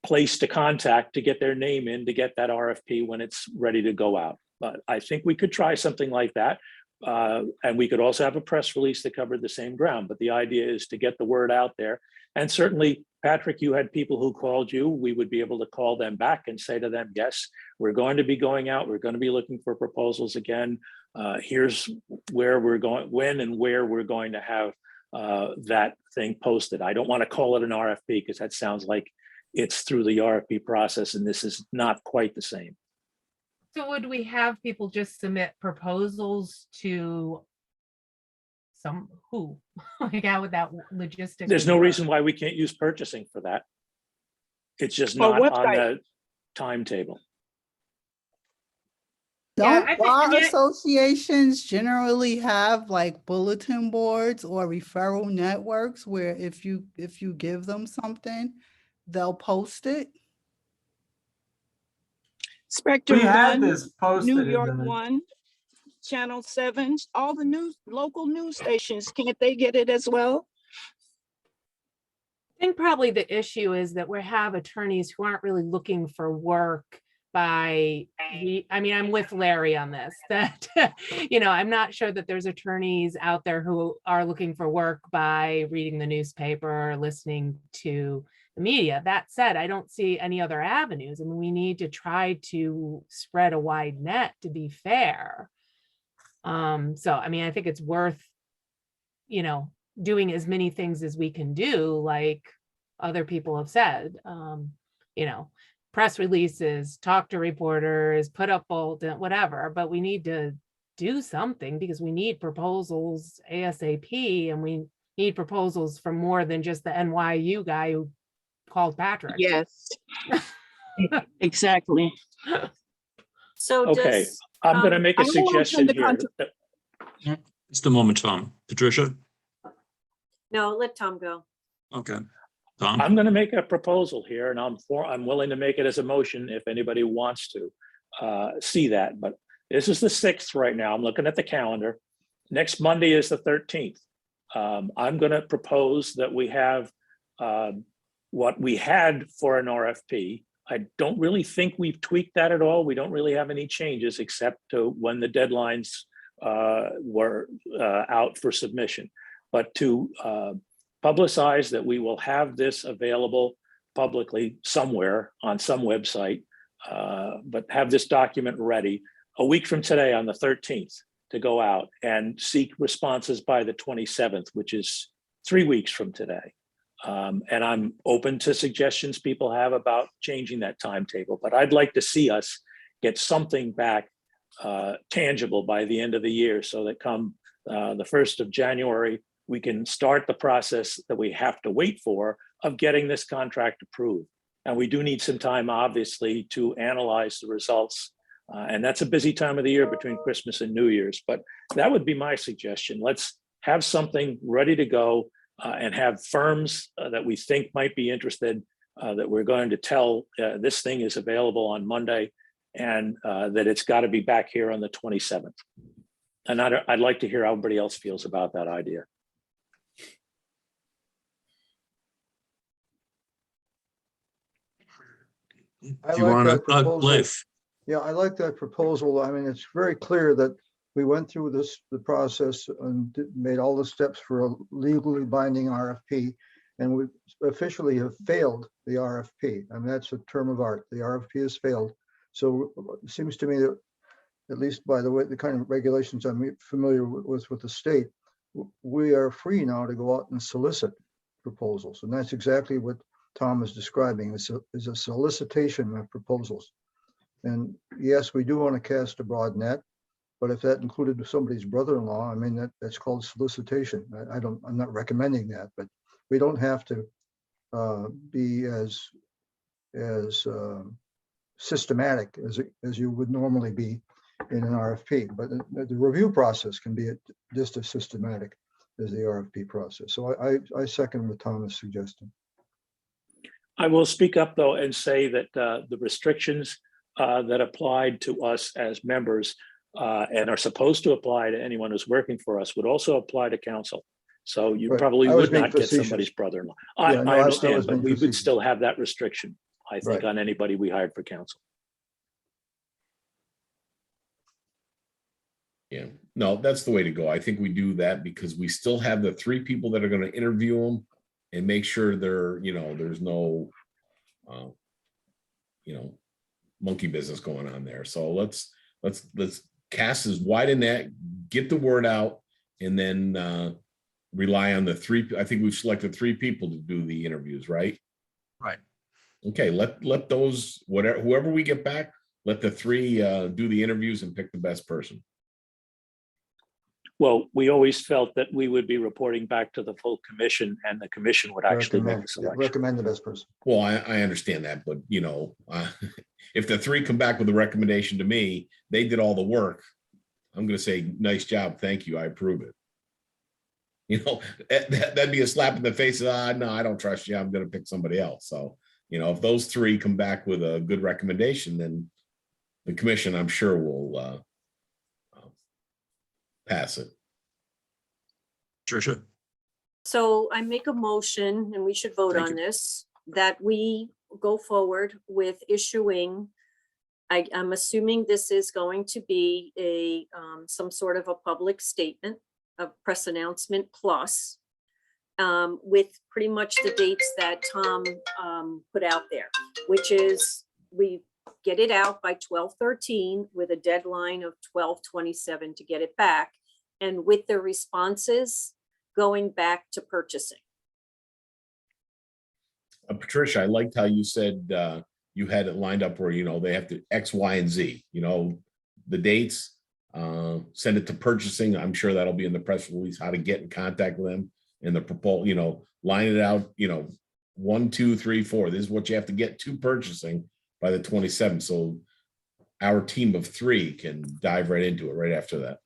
place to contact to get their name in to get that RFP when it's ready to go out. But I think we could try something like that. And we could also have a press release that covered the same ground. But the idea is to get the word out there. And certainly, Patrick, you had people who called you. We would be able to call them back and say to them, yes, we're going to be going out. We're going to be looking for proposals again. Here's where we're going, when and where we're going to have that thing posted. I don't want to call it an RFP because that sounds like it's through the RFP process, and this is not quite the same. So would we have people just submit proposals to who? Like, how would that logistics? There's no reason why we can't use purchasing for that. It's just Or not on website. the timetable. Yeah, Don't I think- bar I mean, associations generally have like bulletin boards or referral networks where if you give them something, they'll post it? Spectrum We had 1, this posted. New in York the- 1, Channel 7, all the local news stations, can't they get it as well? I think probably the issue is that we have attorneys who aren't really looking for work by I mean, I'm with Larry on this, that, you know, I'm not sure that there's attorneys out there who are looking for work by reading the newspaper or listening to the media. That said, I don't see any other avenues. I mean, we need to try to spread a wide net to be fair. So, I mean, I think it's worth, you know, doing as many things as we can do, like other people have said, you know, press releases, talk to reporters, put up bulletin, whatever, but we need to do something because we need proposals ASAP, and we need proposals from more than just the NYU guy who called Patrick. Yes. Exactly. So Okay, does, I'm going to make a I don't wanna suggestion turn the here. It's the moment, Tom. Patricia? no, let Tom go. Okay. Tom? I'm going to make a proposal here, and I'm willing to make it as a motion if anybody wants to see that. But this is the 6th right now. I'm looking at the calendar. Next Monday is the 13th. I'm going to propose that we have what we had for an RFP. I don't really think we've tweaked that at all. We don't really have any changes except to when the deadlines were out for submission. But to publicize that we will have this available publicly somewhere on some website, but have this document ready a week from today on the 13th to go out and seek responses by the 27th, which is 3 weeks from today. And I'm open to suggestions people have about changing that timetable, but I'd like to see us get something back tangible by the end of the year so that come the 1st of January, we can start the process that we have to wait for of getting this contract approved. And we do need some time, obviously, to analyze the results. And that's a busy time of the year between Christmas and New Year's, but that would be my suggestion. Let's have something ready to go and have firms that we think might be interested that we're going to tell this thing is available on Monday, and that it's got to be back here on the 27th. And I'd like to hear how everybody else feels about that idea. I Do you like want that to, proposal. Leif? Yeah, I like that proposal. I mean, it's very clear that we went through the process and made all the steps for a legally binding RFP, and we officially have failed the RFP. I mean, that's a term of art. The RFP has failed. So it seems to me that, at least by the way, the kind of regulations I'm familiar with the state, we are free now to go out and solicit proposals. And that's exactly what Tom is describing, is a solicitation of proposals. And yes, we do want to cast a broad net, but if that included somebody's brother-in-law, I mean, that's called solicitation. I'm not recommending that, but we don't have to be as systematic as you would normally be in an RFP. But the review process can be just as systematic as the RFP process. So I second what Tom is suggesting. I will speak up though and say that the restrictions that applied to us as members and are supposed to apply to anyone who's working for us would also apply to council. So you Right. probably I was would being not get facetious. somebody's brother-in-law. Yeah, no, I I understand, was but being we would facetious. still have that restriction, I think, Right. on anybody we hired for council. Yeah, no, that's the way to go. I think we do that because we still have the 3 people that are going to interview them and make sure they're, there's no, monkey business going on there. So let's cast as wide in that, get the word out, and then rely on the 3. I think we've selected 3 people to do the interviews, right? Right. Okay, let those, whoever we get back, let the 3 do the interviews and pick the best person. Well, we always felt that we would be reporting back to the full commission and the commission would actually make the selection. Recommend the best person. Well, I understand that, but if the 3 come back with a recommendation to me, they did all the work. I'm going to say, nice job, thank you, I approve it. That'd be a slap in the face. No, I don't trust you. I'm going to pick somebody else. So, if those 3 come back with a good recommendation, then the commission, I'm sure, will pass it. Tricia? So I make a motion, and we should vote Thank on you. this, that we go forward with issuing, I'm assuming this is going to be some sort of a public statement, a press announcement plus, with pretty much the dates that Tom put out there, which is we get it out by 12/13 with a deadline of 12/27 to get it back, and with the responses going back to purchasing. Patricia, I liked how you said you had it lined up where, they have to X, Y, and Z, the dates, send it to purchasing. I'm sure that'll be in the press release, how to get in contact with them, and the proposal, line it out, 1, 2, 3, 4. This is what you have to get to purchasing by the 27th. So our team of 3 can dive right into it right after that.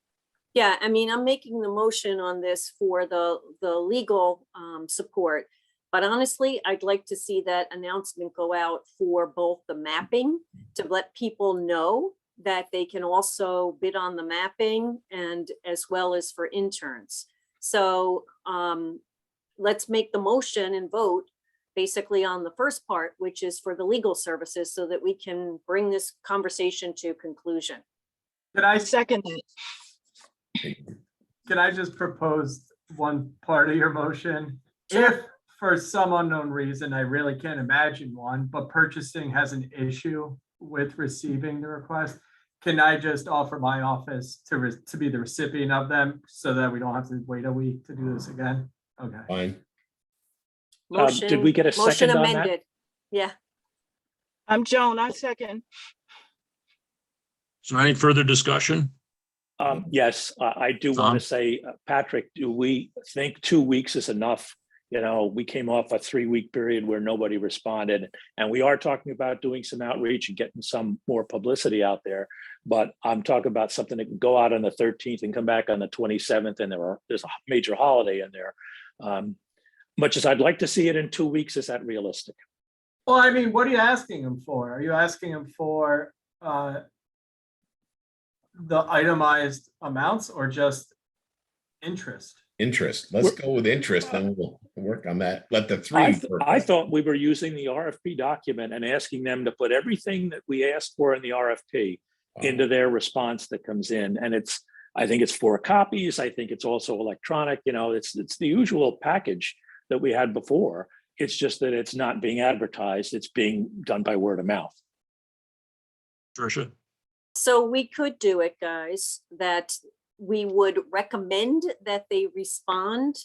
Yeah, I mean, I'm making the motion on this for the legal support. But honestly, I'd like to see that announcement go out for both the mapping to let people know that they can also bid on the mapping, and as well as for interns. So let's make the motion and vote basically on the first part, which is for the legal services, so that we can bring this conversation to conclusion. Can I Second it. Can I just propose one part of your motion? Sure. If for some unknown reason, I really can't imagine one, but purchasing has an issue with receiving the request, can I just offer my office to be the recipient of them so that we don't have to wait a week to do this again? Okay. Fine. Motion. Did we get a motion second on that? amended. Yeah. I'm Joan, I second. So any further discussion? Yes, I do want Tom? to say, Patrick, do we think 2 weeks is enough? We came off a 3-week period where nobody responded, and we are talking about doing some outreach and getting some more publicity out there. But I'm talking about something that can go out on the 13th and come back on the 27th, and there's a major holiday in there. Much as I'd like to see it in 2 weeks, is that realistic? Well, I mean, what are you asking them for? Are you asking them for the itemized amounts or just interest? Interest. Let's go with interest, then we'll work on that. Let the three. I thought we were using the RFP document and asking them to put everything that we asked for in the RFP into their response that comes in. And I think it's 4 copies. I think it's also electronic, it's the usual package that we had before. It's just that it's not being advertised. It's being done by word of mouth. Tricia? So we could do it, guys, that we would recommend that they respond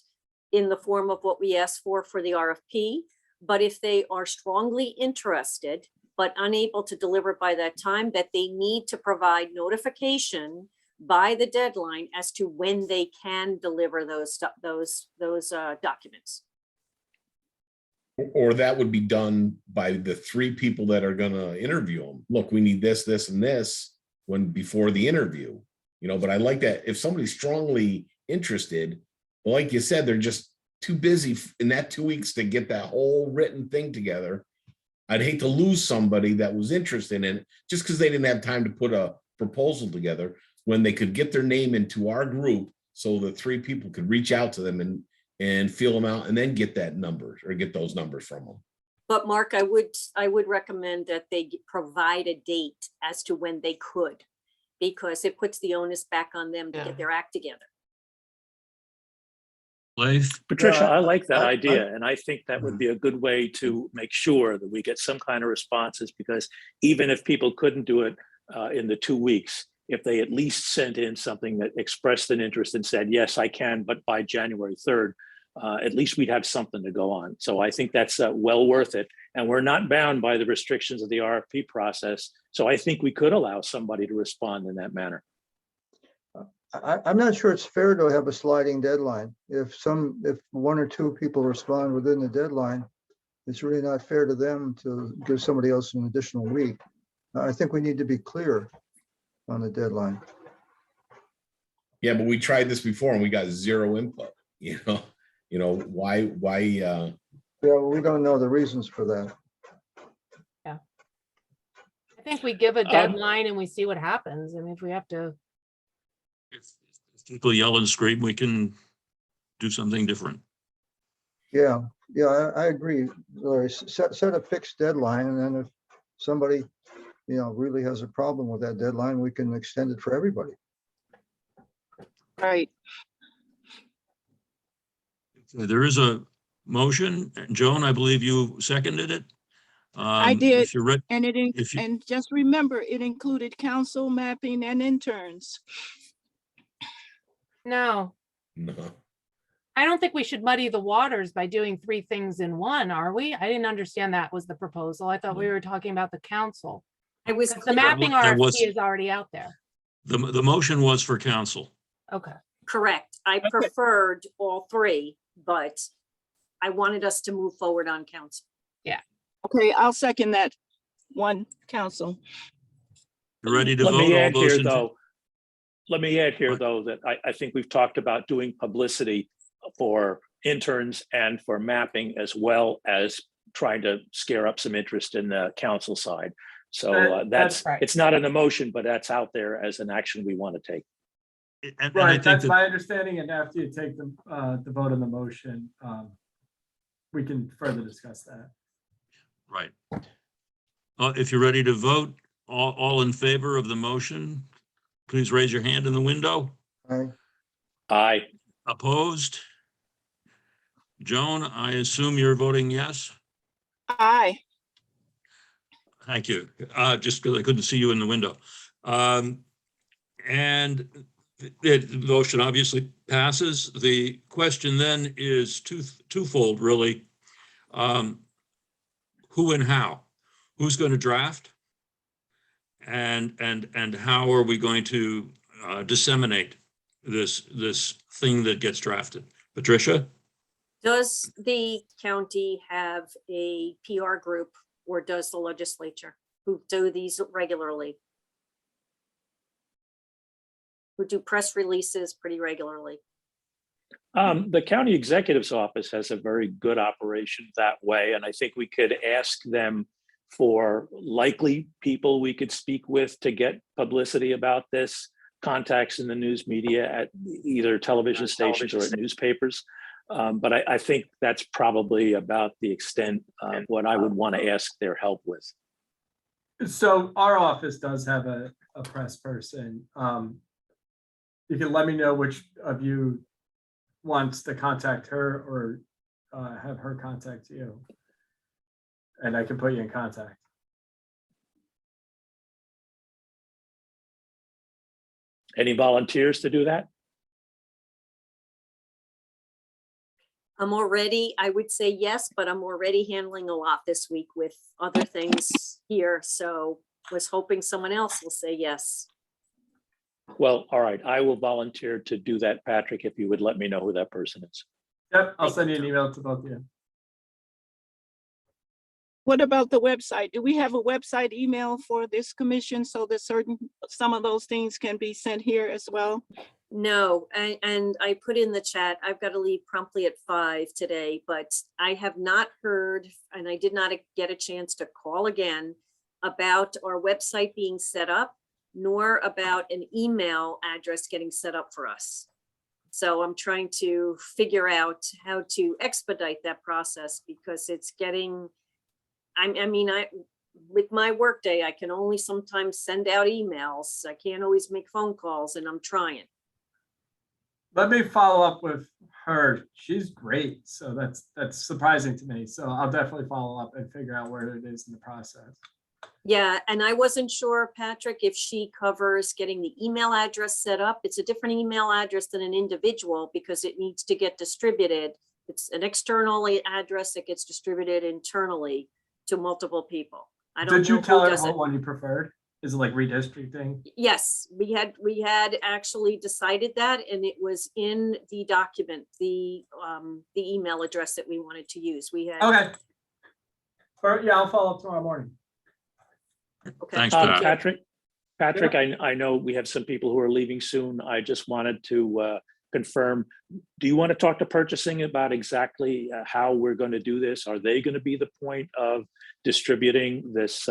in the form of what we asked for the RFP. But if they are strongly interested, but unable to deliver by that time, that they need to provide notification by the deadline as to when they can deliver those documents. Or that would be done by the 3 people that are gonna interview them. Look, we need this, this, and this before the interview, but I like that if somebody's strongly interested, well, like you said, they're just too busy in that 2 weeks to get that whole written thing together. I'd hate to lose somebody that was interested in it just because they didn't have time to put a proposal together when they could get their name into our group so the 3 people could reach out to them and feel them out and then get that numbers or get those numbers from them. But Mark, I would recommend that they provide a date as to when they could, because it puts the onus back on them to get their act together. Leif? Patricia, I like that idea. And I think that would be a good way to make sure that we get some kind of responses, because even if people couldn't do it in the 2 weeks, if they at least sent in something that expressed an interest and said, yes, I can, but by January 3rd, at least we'd have something to go on. So I think that's well worth it. And we're not bound by the restrictions of the RFP process. So I think we could allow somebody to respond in that manner. I'm not sure it's fair to have a sliding deadline. If 1 or 2 people respond within the deadline, it's really not fair to them to give somebody else an additional week. I think we need to be clear on the deadline. Yeah, but we tried this before and we got 0 input, why? Yeah, we don't know the reasons for that. Yeah. I think we give a deadline and we see what happens. I mean, if we have to. If people yell and scream, we can do something different. Yeah, I agree, Larry. Set a fixed deadline, and then if somebody, really has a problem with that deadline, we can extend it for everybody. Right. There is a motion. Joan, I believe you seconded it. I did, If you're ready, and just remember, it included council, mapping, and interns. No, I don't think we should muddy the waters by doing 3 things in one, are we? I didn't understand that was the proposal. I thought we were talking about the council. I was The mapping There was- RFP is already out there. the motion was for council. Okay. correct. I preferred all 3, but I wanted us to move forward on council. Okay, I'll second that one, council. You ready to Let vote? me All add those here, in- though. Let me add here, though, that I think we've talked about doing publicity for interns and for mapping, as well as trying to scare up some interest in the council side. So That's right. it's not an emotion, but that's out there as an action we want to take. And I Right, think that's that, my understanding, and after you take the vote on the motion, we can further discuss that. right. If you're ready to vote, all in favor of the motion, please raise your hand in the window. Aye. Opposed? Joan, I assume you're voting yes? Aye. Thank you. Just because I couldn't see you in the window. And the motion obviously passes. The question then is twofold, really. Who and how? Who's going to draft? And how are we going to disseminate this thing that gets drafted? Patricia? Does the county have a PR group, or does the legislature, who do these regularly? Who do press releases pretty regularly? The county executive's office has a very good operation that way, and I think we could ask them for likely people we could speak with to get publicity about this, contacts in the news media at either television stations or at newspapers. But I think that's probably about the extent of what I would want to ask their help with. So our office does have a press person. You can let me know which of you wants to contact her or have her contact you. And I can put you in contact. Any volunteers to do that? I would say yes, but I'm already handling a lot this week with other things here. So was hoping someone else will say yes. Well, all right, I will volunteer to do that, Patrick, if you would let me know who that person is. Yep, I'll send you an email to both of you. What about the website? Do we have a website email for this commission so that some of those things can be sent here as well? No, and I put in the chat, I've got to leave promptly at 5 today, but I have not heard, and I did not get a chance to call again about our website being set up, nor about an email address getting set up for us. So I'm trying to figure out how to expedite that process because it's getting, with my workday, I can only sometimes send out emails. I can't always make phone calls, and I'm trying. Let me follow up with her. She's great. So that's surprising to me. So I'll definitely follow up and figure out where it is in the process. Yeah, and I wasn't sure, Patrick, if she covers getting the email address set up. It's a different email address than an individual because it needs to get distributed. It's an external address that gets distributed internally to multiple people. I don't know. Did you tell who her does what it. one you preferred? Is it like redistricting? Yes, we had actually decided that, and it was in the document, the email address that we wanted to use. We had. Okay. Or, yeah, I'll follow up tomorrow morning. Okay. Thanks, Pat. Patrick, I know we have some people who are leaving soon. I just wanted to confirm, do you want to talk to purchasing about exactly how we're going to do this? Are they going to be the point of distributing this?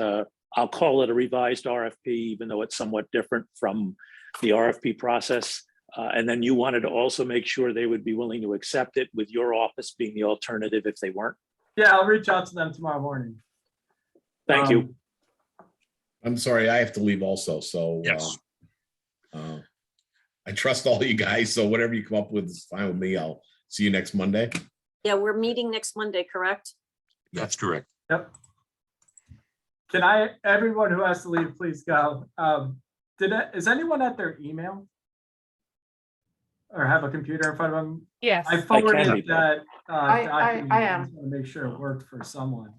I'll call it a revised RFP, even though it's somewhat different from the RFP process. And then you wanted to also make sure they would be willing to accept it, with your office being the alternative if they weren't. Yeah, I'll reach out to them tomorrow morning. Thank you. I'm sorry, I have to leave also, so. Yes. I trust all you guys, so whatever you come up with is fine with me. I'll see you next Monday. Yeah, we're meeting next Monday, correct? That's correct. Yep. Can everyone who has to leave, please go. Is anyone at their email? Or have a computer in front of them? Yes. I forwarded be. that document. I am. just wanna make sure it worked for someone.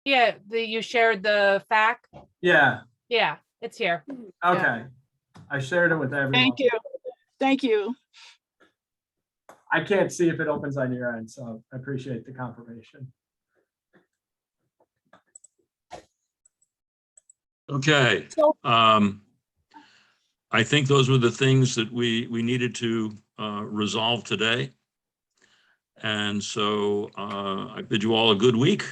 Yeah, you shared the FAQ. Yeah, Yeah, it's here. okay. I shared it with everyone. Thank you. Thank you. I can't see if it opens on your end, so I appreciate the confirmation. Okay. So- I think those were the things that we needed to resolve today. And so I bid you all a good week.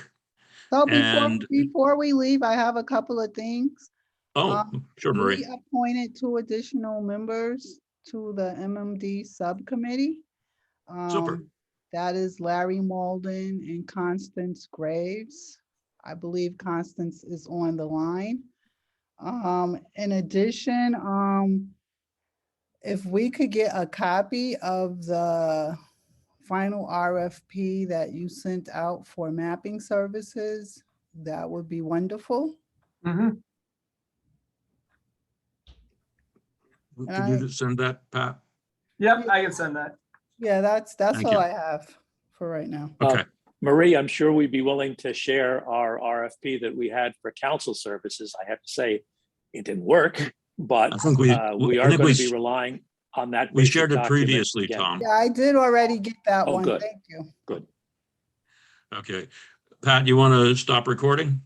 So And- before we leave, I have a couple of things. Oh, sure, We Marie. appointed 2 additional members to the MMD subcommittee. Super. That is Larry Malden and Constance Graves. I believe Constance is on the line. In addition, if we could get a copy of the final RFP that you sent out for mapping services, that would be wonderful. Mhm. Can you just send that, Pat? Yep, I can send that. Yeah, that's Thank all you. I have for right now. Okay. Marie, I'm sure we'd be willing to share our RFP that we had for council services. I have to say, it didn't work, but I think we we I are think going we to be sh- relying on that. we basic shared it document previously, again. Tom. Yeah, I did already get that Oh, one. good. Thank you. Good. Okay. Pat, you want to stop recording?